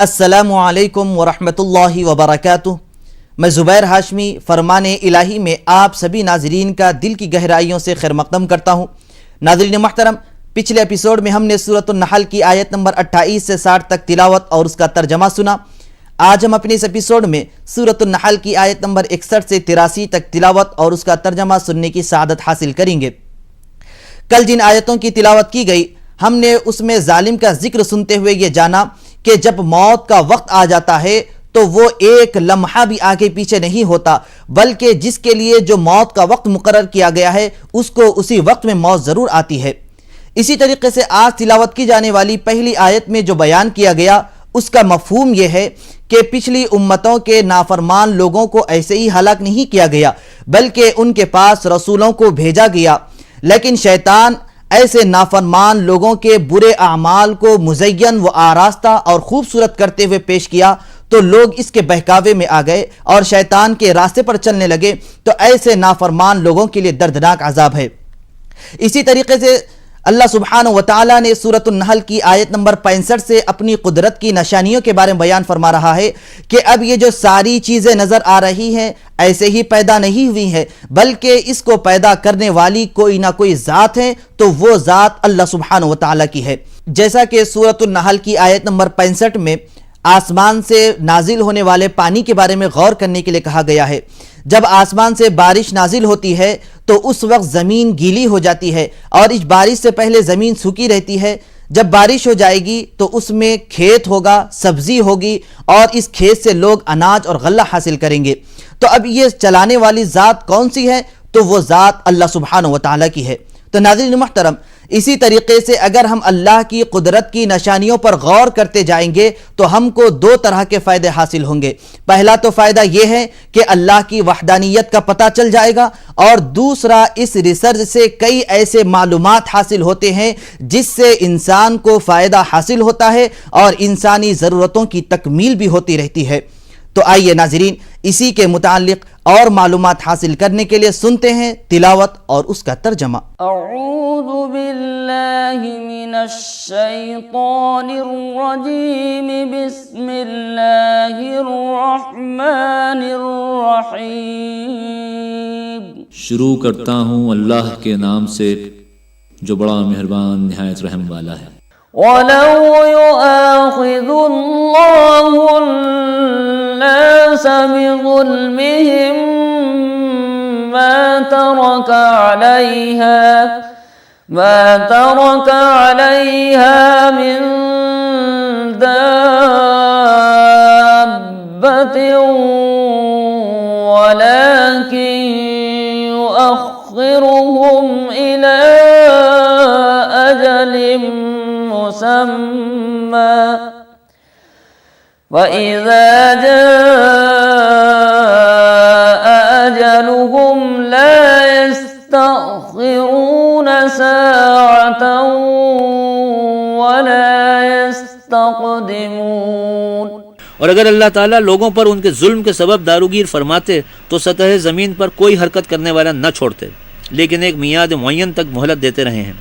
अस्सलामु अलैकुम वरहमतुल्लाहि वबरकातुह। मैं ज़ुबैर हाशमी फरमान इलाही में आप सभी नाजरीन का दिल की गहराइयों से खैर मक़दम करता हूँ। नाज़रीन मोहतरम, पिछले एपिसोड में हमने सूरतुन नहल की आयत नंबर 28 से 60 तक तिलावत और उसका तर्जमा सुना। आज हम अपने इस एपिसोड में सूरतुन नहल की आयत नंबर 61 से 83 तक तिलावत और उसका तर्जमा सुनने की सआदत हासिल करेंगे। कल जिन आयतों की तिलावत की गई, हमने उसमें जालिम का जिक्र सुनते हुए ये जाना कि जब मौत का वक्त आ जाता है तो वो एक लम्हा भी आगे पीछे नहीं होता, बल्कि जिसके लिए जो मौत का वक्त मुकर्रर किया गया है उसको उसी वक्त में मौत ज़रूर आती है। इसी तरीके से आज तिलावत की जाने वाली पहली आयत में जो बयान किया गया उसका मफहूम यह है कि पिछली उम्मतों के नाफरमान लोगों को ऐसे ही हलाक नहीं किया गया, बल्कि उनके पास रसूलों को भेजा गया, लेकिन शैतान ऐसे नाफरमान लोगों के बुरे अमाल को मुज़य्यन व आरास्ता और खूबसूरत करते हुए पेश किया तो लोग इसके बहकावे में आ गए और शैतान के रास्ते पर चलने लगे। तो ऐसे नाफरमान लोगों के लिए दर्दनाक अजाब है। इसी तरीके से अल्लाह सुब्हानहु व तआला ने सूरतुन नहल की आयत नंबर 65 से अपनी कुदरत की निशानियों के बारे में बयान फरमा रहा है कि अब ये जो सारी चीज़ें नज़र आ रही हैं ऐसे ही पैदा नहीं हुई हैं, बल्कि इसको पैदा करने वाली कोई ना कोई ज़ात है, तो वो ज़ात अल्लाह सुब्हानहु व तआला की है। जैसा कि सूरतुन नहल की आयत नंबर 65 में आसमान से नाजिल होने वाले पानी के बारे में गौर करने के लिए कहा गया है। जब आसमान से बारिश नाजिल होती है तो उस वक्त ज़मीन गीली हो जाती है और इस बारिश से पहले ज़मीन सूखी रहती है। जब बारिश हो जाएगी तो उसमें खेत होगा, सब्जी होगी और इस खेत से लोग अनाज और गल्ला हासिल करेंगे। तो अब ये चलाने वाली ज़ात कौन सी है? तो वो ज़ात अल्लाह सुब्हानहु व तआला की है। तो नाज़रीन मोहतरम, इसी तरीके से अगर हम अल्लाह की कुदरत की निशानियों पर गौर करते जाएंगे तो हमको दो तरह के फ़ायदे हासिल होंगे। पहला तो फ़ायदा यह है कि अल्लाह की वहदानियत का पता चल जाएगा, और दूसरा इस रिसर्च से कई ऐसे मालूमात हासिल होते हैं जिससे इंसान को फ़ायदा हासिल होता है और इंसानी ज़रूरतों की तकमील भी होती रहती है। तो आइए नाज़रीन, इसी के मुताल्लिक़ और मालूमात हासिल करने के लिए सुनते हैं तिलावत और उसका तर्जमा। अऊज़ु बिल्लाहि मिनश शैतानिर रजीम, बिस्मिल्लाहिर रहमानिर रहीम। शुरू करता हूँ अल्लाह के नाम से जो बड़ा मेहरबान निहायत रहम वाला है। वलौ युआखिज़ुल्लाहु अन्नास बिज़ुल्मिहिम मा तरका अलैहा मिन दाब्बतिन वलाकिन युअख्खिरुहुम इला अजलिन मुसम्मा वइज़ा जाअ अजलुहुम ला यस्तअखिरून साअतन वला यस्तक़दिमून। और अगर अल्लाह ताला लोगों पर उनके जुल्म के सबब दारूगीर फरमाते तो सतह ज़मीन पर कोई हरकत करने वाला न छोड़ते, लेकिन एक मियाद मुअय्यन तक मोहलत देते रहे हैं।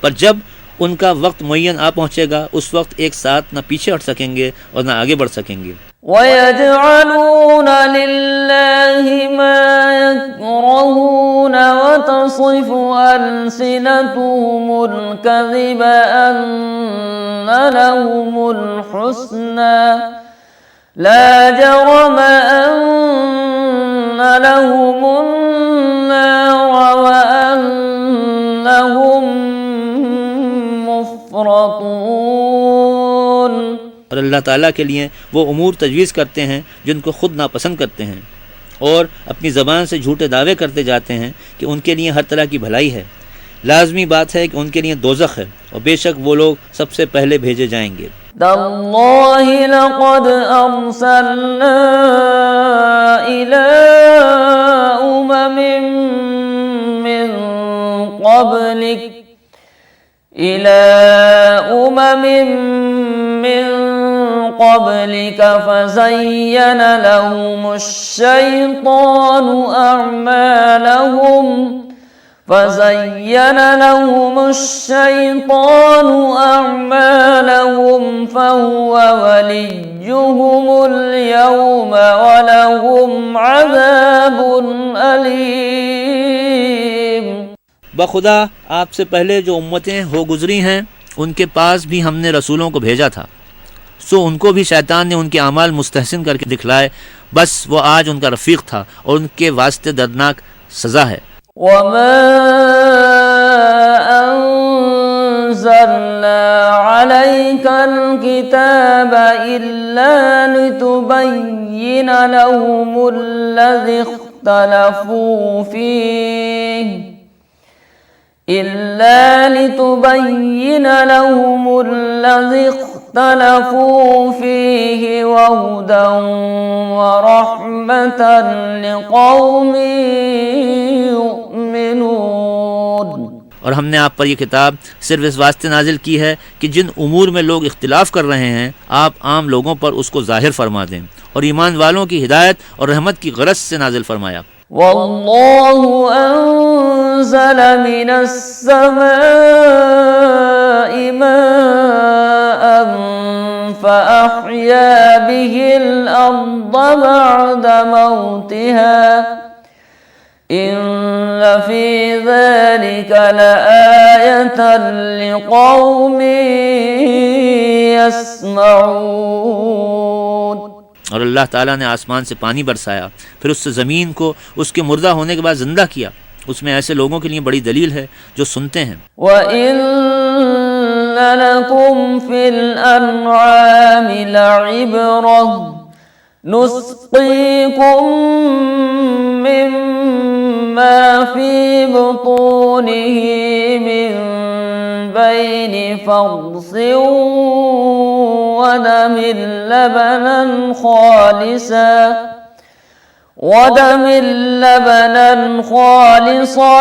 पर जब उनका वक्त मुअय्यन आ पहुँचेगा उस वक्त एक साथ न पीछे हट सकेंगे और न आगे बढ़ सकेंगे। वयजअलून लिल्लाहि मा यकरहून वतसिफु अल्सिनतुहुमुल कज़िब अन्न लहुमुल हुस्ना ला जरम अन्न लहुमुन नार व अन्नहुम मुफ़रतून। और अल्लाह ताला के लिए वो उमूर तजवीज़ करते हैं जिनको खुद नापसंद करते हैं, और अपनी ज़बान से झूठे दावे करते जाते हैं कि उनके लिए हर तरह की भलाई है। लाजमी बात है कि उनके लिए दोज़ख है और बेशक वो लोग सबसे पहले भेजे जाएंगे। तल्लाहि लक़द अरसलना इला उममिन मिन क़ब्लिक फज़य्यन लहुमुश शैतानु अअमालहुम فزين لهم الشيطان أعمالهم فهو وليهم اليوم ولهم عذاب أليم। बखुदा आपसे पहले जो उम्मतें हो गुजरी हैं उनके पास भी हमने रसूलों को भेजा था, सो उनको भी शैतान ने उनके अमाल मुस्तहसिन करके दिखलाए, बस वो आज उनका रफ़ीक था और उनके वास्ते दर्दनाक सज़ा है। وما أنزلنا عليك الكتاب إلا لتبين لهم الذي اختلفوا فيه وهدى ورحمة لقوم يؤمنون। और हमने आप पर यह किताब सिर्फ इस वास्ते नाजिल की है कि जिन उमूर में लोग इख्तिलाफ कर रहे हैं आप आम लोगों पर उसको ज़ाहिर फरमा दें, और ईमान वालों की हिदायत और रहमत की गरज से नाजिल फरमाया। वल्लाहु अंज़ल मिनस समाई माअन फ़अह्या बिहिल अर्द बअद मौतिहा इन्न फ़ी ज़ालिक लआयतन लिक़ौमिन यस्मऊन। और अल्लाह ताला ने आसमान से पानी बरसाया, फिर उससे ज़मीन को उसके मुर्दा होने के बाद ज़िंदा किया, उसमें ऐसे लोगों के लिए बड़ी दलील है जो सुनते हैं। वइन्न लकुम फिल अन्आमि लइब्रह नुस्क़ीकुम मिम्मा फ़ी बुतूनिही मिन बैनि फ़र्सिन ودم لبنا خالصا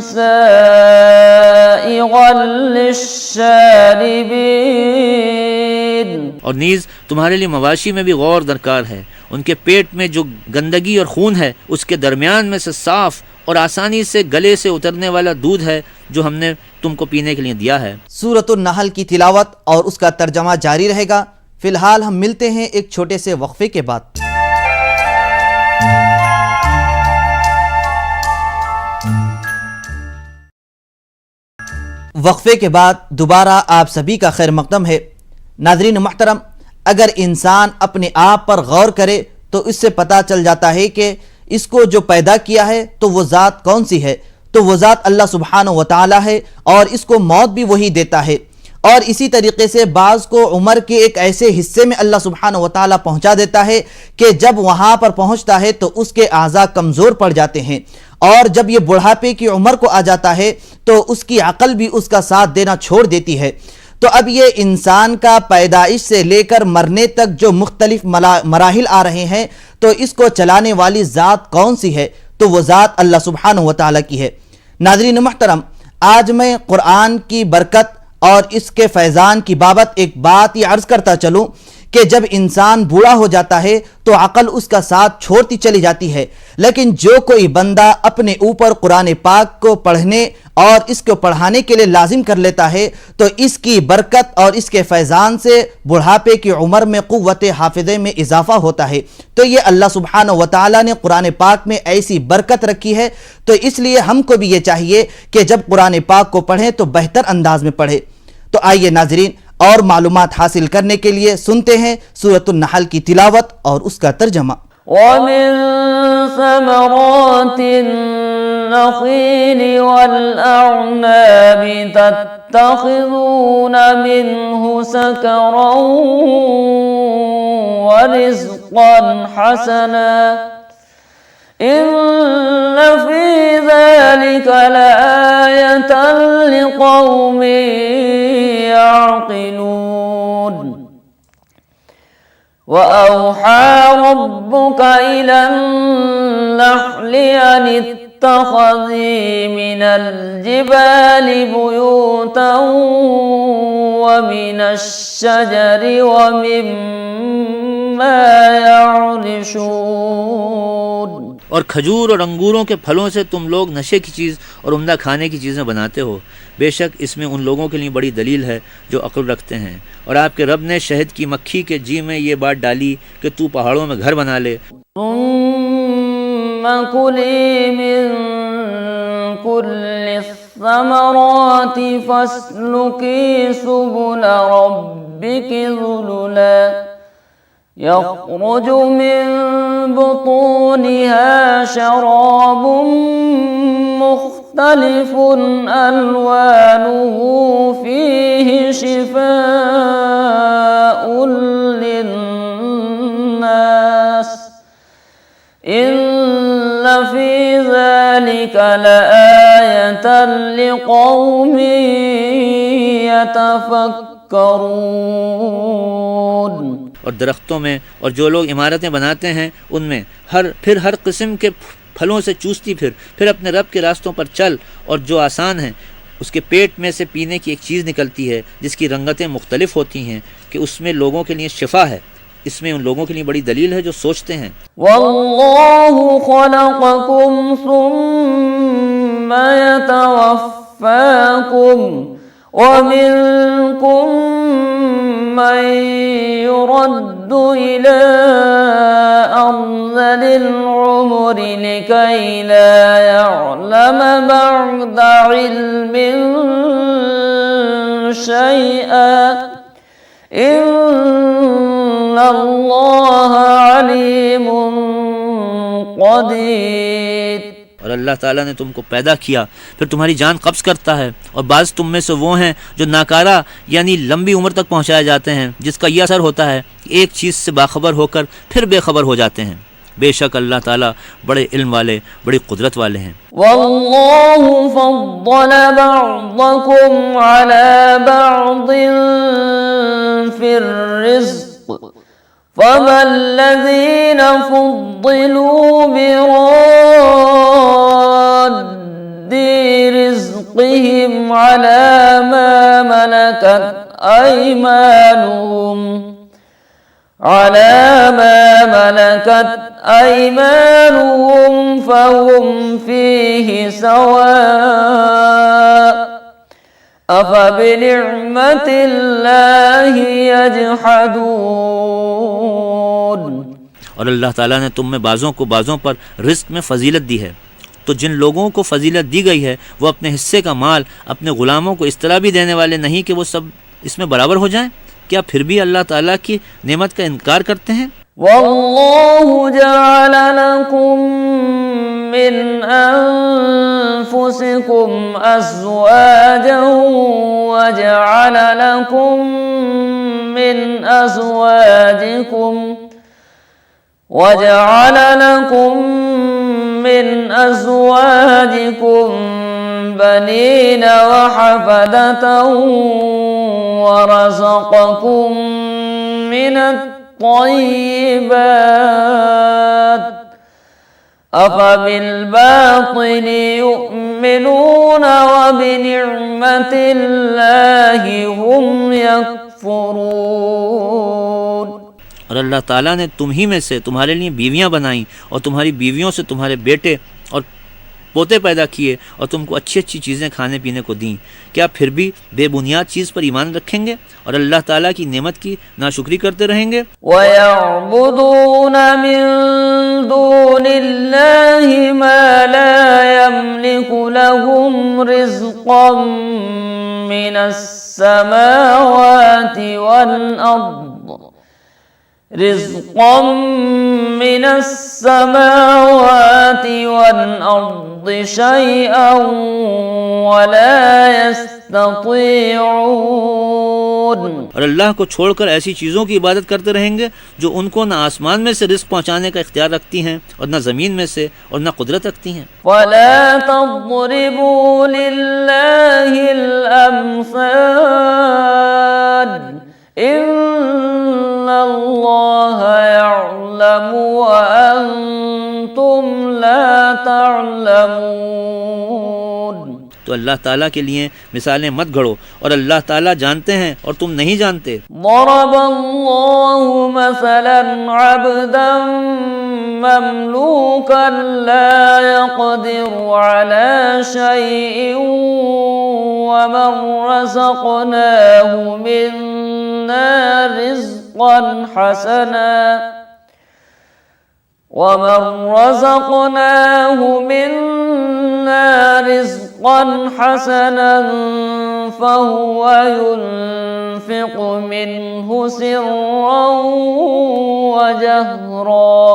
سائغا للشاربين। और नीज़ तुम्हारे लिए मवाशी में भी गौर दरकार है, उनके पेट में जो गंदगी और खून है उसके दरमियान में से साफ और आसानी से गले से उतरने वाला दूध है जो हमने तुमको पीने के लिए दिया है। सूरतुन नहल की तिलावत और उसका तर्जमा जारी रहेगा। फिलहाल हम मिलते हैं एक छोटे से वक्फे के बाद। वक्फे के बाद दोबारा आप सभी का खैर मकदम है। नाज़रीन मोहतरम, अगर इंसान अपने आप पर गौर करे तो इससे पता चल जाता है कि इसको जो पैदा किया है तो वो ज़ात कौन सी है, तो वो ज़ात अल्लाह सुब्हानहू व तआला है, और इसको मौत भी वही देता है। और इसी तरीके से बाज़ को उम्र के एक ऐसे हिस्से में अल्लाह सुब्हानहू व तआला पहुंचा देता है कि जब वहां पर पहुंचता है तो उसके आज़ा कमज़ोर पड़ जाते हैं, और जब ये बुढ़ापे की उम्र को आ जाता है तो उसकी अकल भी उसका साथ देना छोड़ देती है। तो अब ये इंसान का पैदाइश से लेकर मरने तक जो मुख्तलिफ मराहिल आ रहे हैं, तो इसको चलाने वाली ज़ात कौन सी है, तो वो ज़ात अल्लाह सुब्हानहू व तआला की है। नाज़रीन मुहतरम, आज मैं कुरान की बरकत और इसके फैज़ान की बाबत एक बात ये अर्ज़ करता चलूँ कि जब इंसान बूढ़ा हो जाता है तो अकल उसका साथ छोड़ती चली जाती है, लेकिन जो कोई बंदा अपने ऊपर कुरान पाक को पढ़ने और इसको पढ़ाने के लिए लाजिम कर लेता है तो इसकी बरकत और इसके फैज़ान से बुढ़ापे की उम्र में क़ुव्वत हाफ़िज़े में इजाफ़ा होता है। तो ये अल्लाह सुब्हानहू व तआला ने कुरान पाक में ऐसी बरकत रखी है, तो इसलिए हमको भी ये चाहिए कि जब कुरान पाक को पढ़ें तो बेहतर अंदाज में पढ़े। तो आइए नाज़रीन, और मालूमात हासिल करने के लिए सुनते हैं सूरतुन नहल की तिलावत और उसका तर्जमा। वमिन समरातिन नख़ील वल अअनाबि तत्तख़िज़ून मिन्हु सकरन व रिज़क़न हसना इन्न फ़ी ज़ालिक लआयतन लिक़ौमिन यअक़िलून। वअौहा रब्बुक इलन नहलि अन इत्तख़ज़ी मिनल जिबालि बुयूतन व मिनश शजरि व मिम्मा यअरिशून। और खजूर और अंगूरों के फलों से तुम लोग नशे की चीज़ और उम्दा खाने की चीज़ें बनाते हो। बेशक इसमें उन लोगों के लिए बड़ी दलील है जो अक्ल रखते हैं। और आपके रब ने शहद की मक्खी के जी में ये बात डाली कि तू पहाड़ों में घर बना ले। कुली मिन कुल्लि समराति फस्लुकी सुबुल रब्बिकी ज़ुलुला यख़रुजु मिन बुतूनिहा शराबुम मुख्तलिफुन अलवानुहु फीहि शिफ़ाउन लिन्नास इन्न फी ज़ालिका लआयतन लिक़ौमिन यतफ़क्करून। और दरख्तों में और जो लोग इमारतें बनाते हैं उनमें हर किस्म के फलों से चूसती फिर अपने रब के रास्तों पर चल। और जो आसान है उसके पेट में से पीने की एक चीज़ निकलती है जिसकी रंगतें मुख्तलिफ होती हैं कि उसमें लोगों के लिए शिफा है। इसमें उन लोगों के लिए बड़ी दलील है जो सोचते हैं। वल्लाहु खलक़कुम सुम्मा यतवफ़्फ़ाकुम व मिनकुम मन युरद्दु इला अर्ज़लिल उम्रि लिकई ला यअलम बअदा इल्मिन शैअन इन्नल्लाह अलीमुन क़दीर। और अल्लाह ताला ने तुमको पैदा किया, फिर तुम्हारी जान कब्ज़ करता है, और बाज़ तुम में से वो हैं जो नाकारा यानी लंबी उम्र तक पहुँचाए जाते हैं, जिसका यह असर होता है कि एक चीज़ से बाखबर होकर फिर बेखबर हो जाते हैं। बेशक अल्लाह ताला बड़े इल्म वाले, बड़ी कुदरत वाले हैं। वल्लाहु फद्दल बअदकुम अला बअदिन फिर रिज़्क़ फमल्लज़ीना फुद्दिलू बिरद्दि रिज़्क़िहिम अला मा मलकत अयमानुहुम फहुम फीहि सवाअ अफबिनिअमतिल्लाहि यजहदून। और अल्लाह ताला ने तुम में बाज़ों को बाज़ों पर रिस्क में फ़जीलत दी है, तो जिन लोगों को फ़जीलत दी गई है वो अपने हिस्से का माल अपने ग़ुलामों को इस तरह भी देने वाले नहीं कि वो सब इसमें बराबर हो जाएं। क्या फिर भी अल्लाह ताला की नेमत का इनकार करते हैं? वल्लाहु जअल लकुम मिन अनफुसिकुम अज़वाजन वजअल लकुम मिन अज़वाजिकुम बनीन वहफदतन वरज़क़कुम मिनत-तय्यिबात अफ़बिल-बातिलि यु'मिनून वबिनिअमतिल्लाहि हुम यकफ़ुरून। और अल्लाह ताला ने तुम ही में से तुम्हारे लिए बीवियां बनाई और तुम्हारी बीवियों से तुम्हारे बेटे और पोते पैदा किए और तुमको अच्छी अच्छी चीज़ें खाने पीने को दी। क्या फिर भी बेबुनियाद चीज़ पर ईमान रखेंगे और अल्लाह ताला की नेमत की नाशुक्री करते रहेंगे? वयअबुदून मिन दूनिल्लाहि मा ला यमलिकु लहुम रिज़्क़न मिनस समावाति वल अर्द रिज़्क़न मिनस समावाति वल अर्द शैअन वला यस्ततीऊन। और अल्लाह को छोड़कर ऐसी चीज़ों की इबादत करते रहेंगे जो उनको न आसमान में से रिज़्क़ पहुँचाने का इख्तियार रखती हैं और न ज़मीन में से और न कुदरत रखती हैं। वला तज़रिबू लिल्लाहिल अम्साल इन्नल्लाहा यअलमु व अंतुम ला तअलमून। तो अल्लाह ताला के लिए मिसालें मत घड़ो और अल्लाह ताला जानते हैं और तुम नहीं जानते। ضربallahu مثلا عبدا مملوكا لا يقدر على شيء ومن رزقناه منا رزقا حسنا فهو ينفق منه سرا وجهرا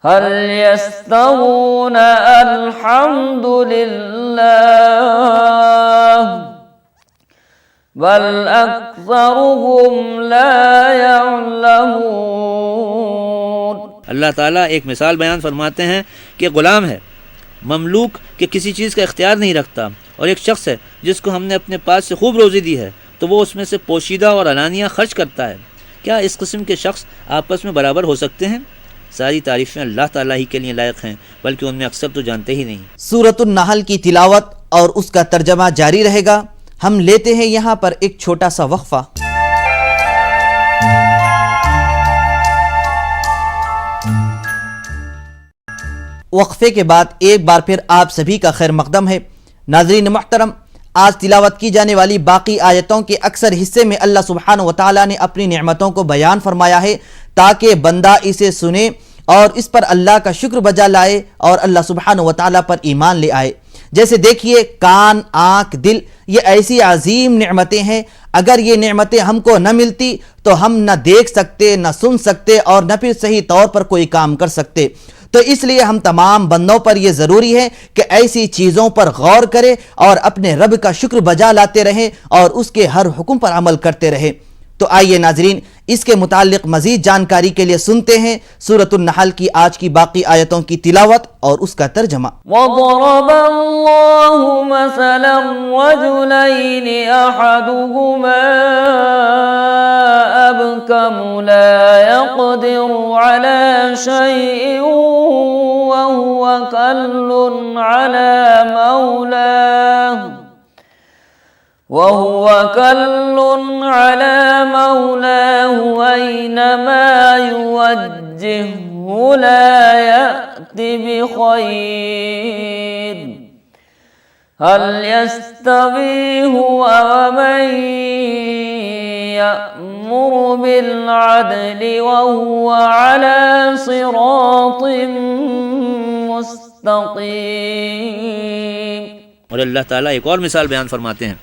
هل يستوون الحمد لله بل أكثرهم لا يعلمون। अल्लाह ताला एक मिसाल बयान फरमाते हैं कि ग़ुलाम है ममलूक के किसी चीज़ का इख्तियार नहीं रखता, और एक शख्स है जिसको हमने अपने पास से खूब रोज़ी दी है तो वो उसमें से पोशीदा और अलानिया खर्च करता है। क्या इस किस्म के शख्स आपस में बराबर हो सकते हैं? सारी तारीफ़ें अल्लाह ताला ही के लिए लायक हैं, बल्कि उनमें अक्सर तो जानते ही नहीं। सूरतुन नहल की तिलावत और उसका तर्जमा जारी रहेगा। हम लेते हैं यहाँ पर एक छोटा सा वक्फा। वक्फे के बाद एक बार फिर आप सभी का खैर मकदम है। नाज़रीन मोहतरम, आज तिलावत की जाने वाली बाकी आयतों के अक्सर हिस्से में अल्लाह सुब्हानहू व तआला ने अपनी नेमतों को बयान फरमाया है ताकि बंदा इसे सुने और इस पर अल्लाह का शुक्र बजा लाए और अल्लाह सुब्हानहू व तआला पर ईमान ले आए। जैसे देखिए, कान, आँख, दिल, ये ऐसी अजीम नेमतें हैं। अगर ये नेमतें हमको न मिलती तो हम न देख सकते, न सुन सकते और न फिर सही तौर पर कोई काम कर सकते। तो इसलिए हम तमाम बंदों पर यह ज़रूरी है कि ऐसी चीज़ों पर गौर करें और अपने रब का शुक्र बजा लाते रहें और उसके हर हुक्म पर अमल करते रहें। तो आइए नाजरीन, इसके मुताल्लिक मज़ीद जानकारी के लिए सुनते हैं सूरतुन नहल की आज की बाकी आयतों की तिलावत और उसका तर्जमा। वज़रबल्लाहु मसलन रजुलैनि अहदुहुमा अबकमु ला यक़दिरु अला शैइन वहुवा कल्लुन अला मौलाहु ऐनमा युवज्जिहहु ला यअति बिखैर हल यस्तवी हुवा वमन यअमुरु बिल अदलि वहुवा अला सिरातिन मुस्तक़ीम। और अल्लाह ताला एक और मिसाल बयान फरमाते हैं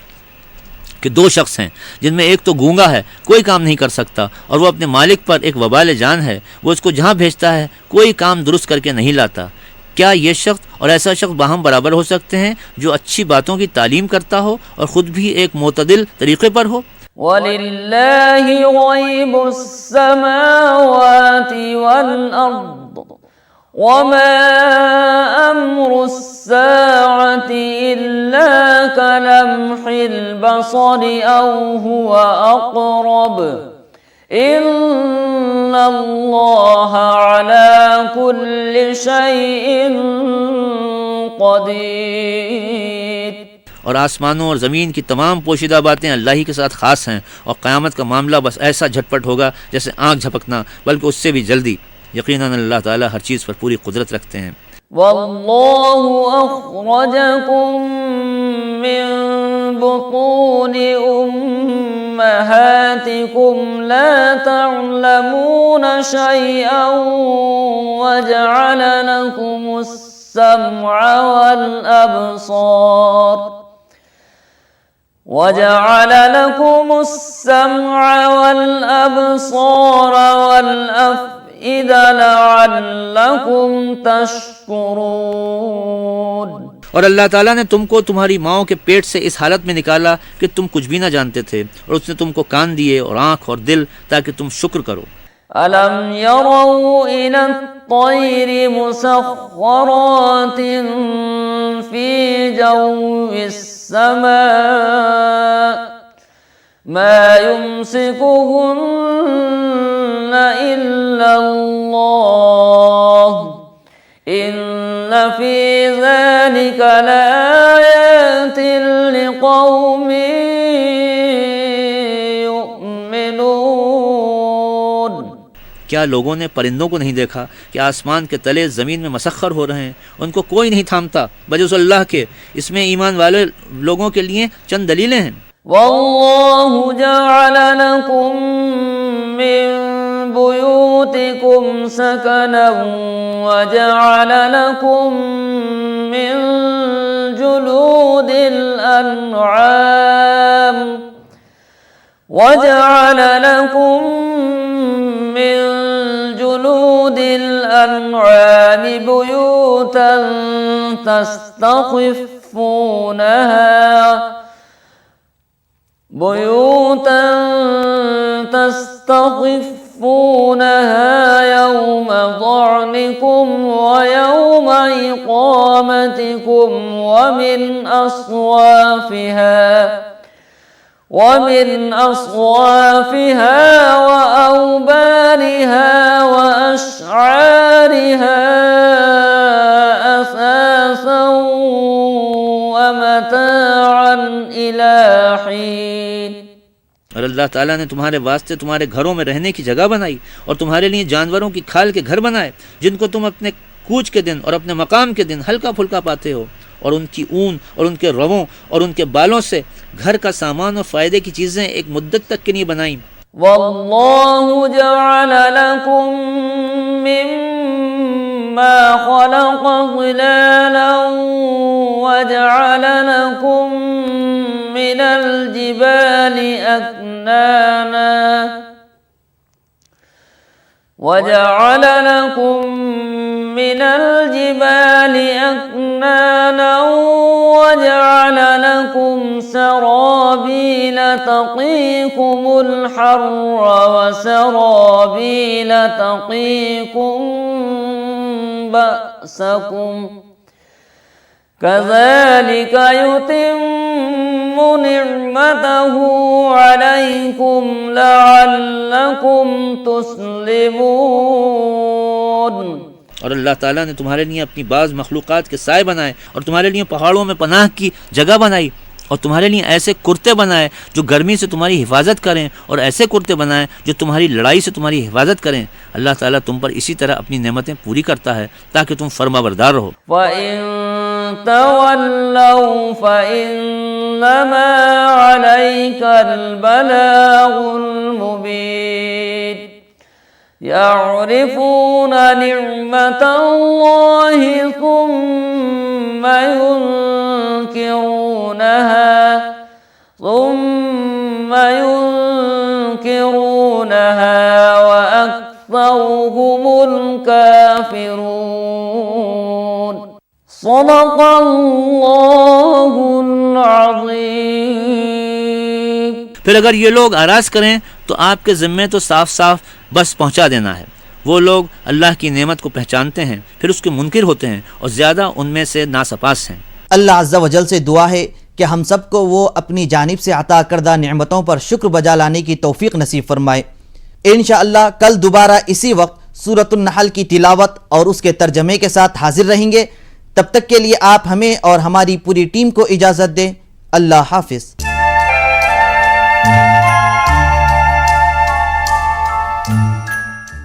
कि दो शख्स हैं जिनमें एक तो गूंगा है, कोई काम नहीं कर सकता, और वो अपने मालिक पर एक वबाल जान है, वो उसको जहाँ भेजता है कोई काम दुरुस्त करके नहीं लाता। क्या ये शख्स और ऐसा शख्स बाहम बराबर हो सकते हैं जो अच्छी बातों की तालीम करता हो और ख़ुद भी एक मोतदिल तरीक़े पर हो? वलिल्लाहि गैबुस समावाति वल अर्द वमा अम्रुस्साअति इल्ला कलम्हिल बसरि औ हुवा अक़रब इन्नल्लाह अला कुल्लि शैइन क़दीर। और आसमानों और ज़मीन की तमाम पोशीदा बातें अल्लाह ही के साथ ख़ास हैं, और क़यामत का मामला बस ऐसा झटपट होगा जैसे आँख झपकना, बल्कि उससे भी जल्दी। यकीनन अल्लाह ताला हर चीज़ पर पूरी कुदरत रखते हैं। वल्लाहु अख़रजकुम मिन बुतूनि उम्महातिकुम ला तअलमून शैअन वजअल लकुमुस सम्अ वल अब्सार वल अफ़इदा लअल्लकुम तशकुरून। और अल्लाह ताला ने तुमको तुम्हारी माओं के पेट से इस हालत में निकाला कि तुम कुछ भी ना जानते थे, और उसने तुमको कान दिए और आँख और दिल ताकि तुम शुक्र करो। अलम यरौ इला तैरि मुसख्खरातिन फी जव्विस समा मा युमसिकुहुन्न इल्लल्लाह इन्न फी ज़ालिका लआयातिन लिक़ौमिन युमिनून। क्या लोगों ने परिंदों को नहीं देखा कि आसमान के तले ज़मीन में मसख्खर हो रहे हैं, उनको कोई नहीं थामता बजुज़ अल्लाह के। इसमें ईमान वाले लोगों के लिए चंद दलीलें हैं। वल्लाहु जअल लकुम मिन बुयूतिकुम सकनन व जअल लकुम मिन जुलूदिल अन्आम वजअल लकुम मिन जुलूदिल अन्आम बुयूतन तस्तख़िफ़ूनहा यौम ज़अनिकुम व यौम इक़ामतिकुम ومن أصوافها وأوبارها وأشعارها أثاثا ومتاعا إلى حين। और अल्लाह ताला ने तुम्हारे वास्ते तुम्हारे घरों में रहने की जगह बनाई और तुम्हारे लिए जानवरों की खाल के घर बनाए जिनको तुम अपने कूच के दिन और अपने मकाम के दिन हल्का फुल्का पाते हो, और उनकी ऊन और उनके रवों और उनके बालों से घर का सामान और फ़ायदे की चीज़ें एक मुद्दत तक के लिए बनाई। वल्लाहु जअल लकुम मिम्मा खलक़ ज़िलालन वजअल लकुम मिनल जिबालि अक्नाना وجعل لكم من الجبال أكنانا وجعل لكم سرابيل تقيكم الحر وسرابيل تقيكم بأسكم كذلك يتم نعمته عليكم لعلكم تسلمون। और अल्लाह ताला ने तुम्हारे लिए अपनी बाज़ मखलूक़ात के साए बनाए और तुम्हारे लिए पहाड़ों में पनाह की जगह बनाई और तुम्हारे लिए ऐसे कुर्ते बनाए जो गर्मी से तुम्हारी हिफाजत करें और ऐसे कुर्ते बनाए जो तुम्हारी लड़ाई से तुम्हारी हिफाजत करें। अल्लाह ताला तुम पर इसी तरह अपनी नेमतें पूरी करता है ताकि तुम फरमाबरदार रहो। फ़इन तवल्लौ फ़इन्नमा अलैकल बलागुल मुबीन यअरिफून निअमतल्लाहि सुम्मा युनकिरूनहा वअक्सरुहुमुल काफिरून। सदक़ल्लाहुल अज़ीम। फिर अगर ये लोग आराज़ करें तो आपके ज़िम्मे तो साफ साफ बस पहुँचा देना है। वो लोग अल्लाह की नेमत को पहचानते हैं फिर उसके मुनकिर होते हैं और ज़्यादा उनमें से नासपास हैं। अल्लाह अज़्ज़ा वजल से दुआ है कि हम सबको वो अपनी जानिब से अता करदा नेमतों पर शुक्र बजा लाने की तौफीक नसीब फरमाए। इंशाअल्लाह कल दोबारा इसी वक्त सूरतुन नहल की तिलावत और उसके तर्जमे के साथ हाजिर रहेंगे। तब तक के लिए आप हमें और हमारी पूरी टीम को इजाज़त दें। अल्लाह हाफिज़।